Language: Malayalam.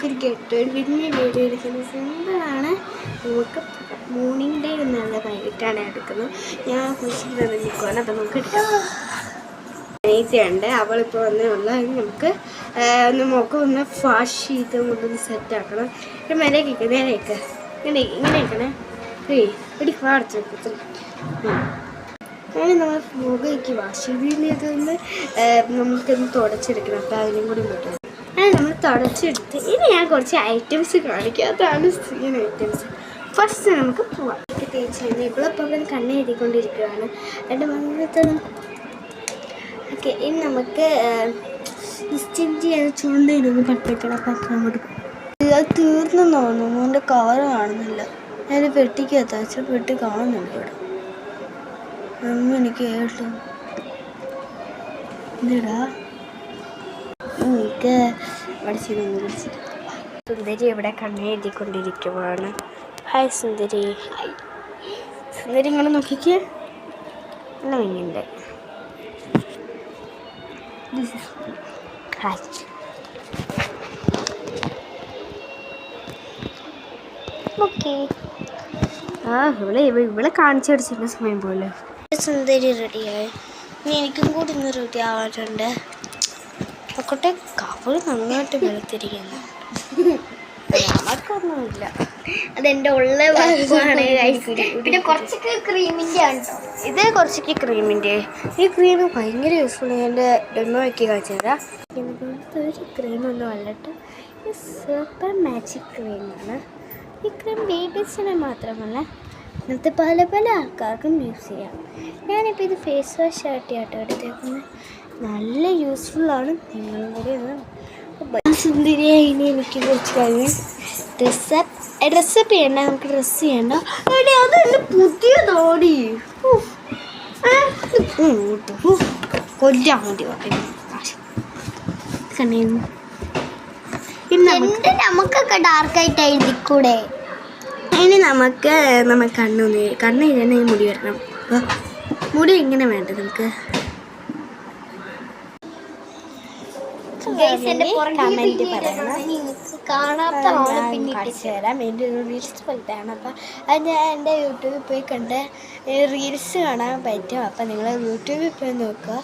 നമുക്കൊരു ഗെറ്റ് വലിയ വീഡിയോ എടുക്കുന്നത് സിമ്പിളാണ്. നമുക്ക് മോർണിംഗ് ഡേ എന്നുള്ള വൈകിട്ടാണ് എടുക്കുന്നത്. ഞാൻ കുളിച്ചിട്ട് നിൽക്കുകയാണ്. അപ്പം നമുക്ക് എടുക്കാം. അനിയത്തിയുണ്ട്, അവളിപ്പോൾ വന്നേ ഉള്ളൂ. നമുക്ക് ഒന്ന് മുഖം ഒന്ന് വാഷ് ചെയ്ത് ഒന്ന് സെറ്റാക്കണം. ഒരു മേലേക്ക് നേരേക്ക് ഇങ്ങനെ വെക്കണേ. ഒരു കാണിച്ചു അങ്ങനെ നമ്മൾ മുഖത്തേക്ക് വാഷ് ചെയ്തിരുന്നതൊന്ന് നമുക്കൊന്ന് തുടച്ചെടുക്കണം. അപ്പോൾ അതിനും കൂടി പറ്റും. അങ്ങനെ നമ്മൾ തുടച്ചെടുത്ത് ഇനി ഞാൻ കുറച്ച് ഐറ്റംസ് കാണിക്കാം. അതാണ് സ്കിൻ ഐറ്റംസ്. ഫസ്റ്റ് നമുക്ക് പോവാം. തേച്ച് കഴിഞ്ഞാൽ ഇപ്പോഴപ്പം കണ്ണ് എഴുതിക്കൊണ്ടിരിക്കുകയാണ്. എൻ്റെ മങ്ങത്തോളം ഓക്കെ. ഇനി നമുക്ക് ഡിസ്റ്റൻറ്റ് ചെയ്ത് ചൂണ്ടയിലൊന്ന് പഠിപ്പിക്കണം. അപ്പം അങ്ങോട്ട് അത് തീർന്നു തോന്നുന്നു. എൻ്റെ കവർ കാണുന്നില്ല. ഞാൻ പെട്ടിക്കകത്ത് വെച്ചാൽ പെട്ടി കാണുന്നുണ്ട് ഇവിടെ. എനിക്ക് കേട്ടു എന്താ എനിക്ക് പഠിച്ചിരുന്നു പഠിച്ചിട്ട്. സുന്ദരി ഇവിടെ കണ്ണെഴുതിക്കൊണ്ടിരിക്കുവാണ്. ഹായ് സുന്ദരി. ഹായ് സുന്ദരി, ഇങ്ങനെ നോക്കിക്ക്. നല്ല ഭംഗിയുണ്ട്. ഹായ്. ഓക്കെ. ഇവിടെ കാണിച്ചു പഠിച്ചിരുന്ന സമയം പോലെ സുന്ദരി റെഡിയായി. ഇനി എനിക്കും കൂടി ഇന്ന് റെഡി ആവാറുണ്ട്. നോക്കട്ടെ, കവർ നന്നായിട്ട് വെളുത്തിരിക്കുന്നു. നമുക്കൊന്നുമില്ല, അതെൻ്റെ ഉള്ള വകുപ്പാണ്. പിന്നെ കുറച്ചൊക്കെ ക്രീമിൻ്റെ ആണ് കേട്ടോ. ഇത് കുറച്ചൊക്കെ ക്രീമിൻ്റെ. ഈ ക്രീം ഭയങ്കര യൂസ്ഫുൾ. എൻ്റെ ഡെമോയ്ക്ക് കാണിച്ചു തരാം. ഒരു ക്രീമൊന്നും അല്ലട്ടോ, ഇത് സൂപ്പർ മാജിക് ക്രീമാണ്. ഈ ക്രീം ബേബീസിനെ മാത്രമല്ല ഇന്നത്തെ പല പല ആൾക്കാർക്കും യൂസ് ചെയ്യാം. ഞാനിപ്പോൾ ഇത് ഫേസ് വാഷ് ആയിട്ടാട്ടോ എടുത്തേക്കുന്നത്. നല്ല യൂസ്ഫുള്ളാണ്. നിങ്ങളും കൂടി ഒന്ന് സുന്ദരിയായി. ഇനി എനിക്ക് കുറച്ച് കഴിഞ്ഞ് ഡ്രസ്സപ്പ് ചെയ്യണ്ട. നമുക്ക് ഡ്രസ്സ് ചെയ്യണ്ട. അതെൻ്റെ പുതിയ തോടി കൊല്ലാൻ വേണ്ടി കണ്ണീന്ന്. പിന്നെ നമുക്കൊക്കെ ഡാർക്കായിട്ട് എഴുതിക്കൂടെ? ഇനി നമുക്ക് കണ്ണ് ഇങ്ങനെ മുടി വരണം. മുടി ഇങ്ങനെ വേണ്ട നമുക്ക്. കമൻറ്റ് പറയണം. കാണിച്ചു തരാം. എൻ്റെ ഒരു റീൽസ് പോലത്തെയാണ്. അപ്പം അത് ഞാൻ എൻ്റെ യൂട്യൂബിൽ പോയി കണ്ട് റീൽസ് കാണാൻ പറ്റും. അപ്പം നിങ്ങൾ യൂട്യൂബിൽ പോയി നോക്കുക.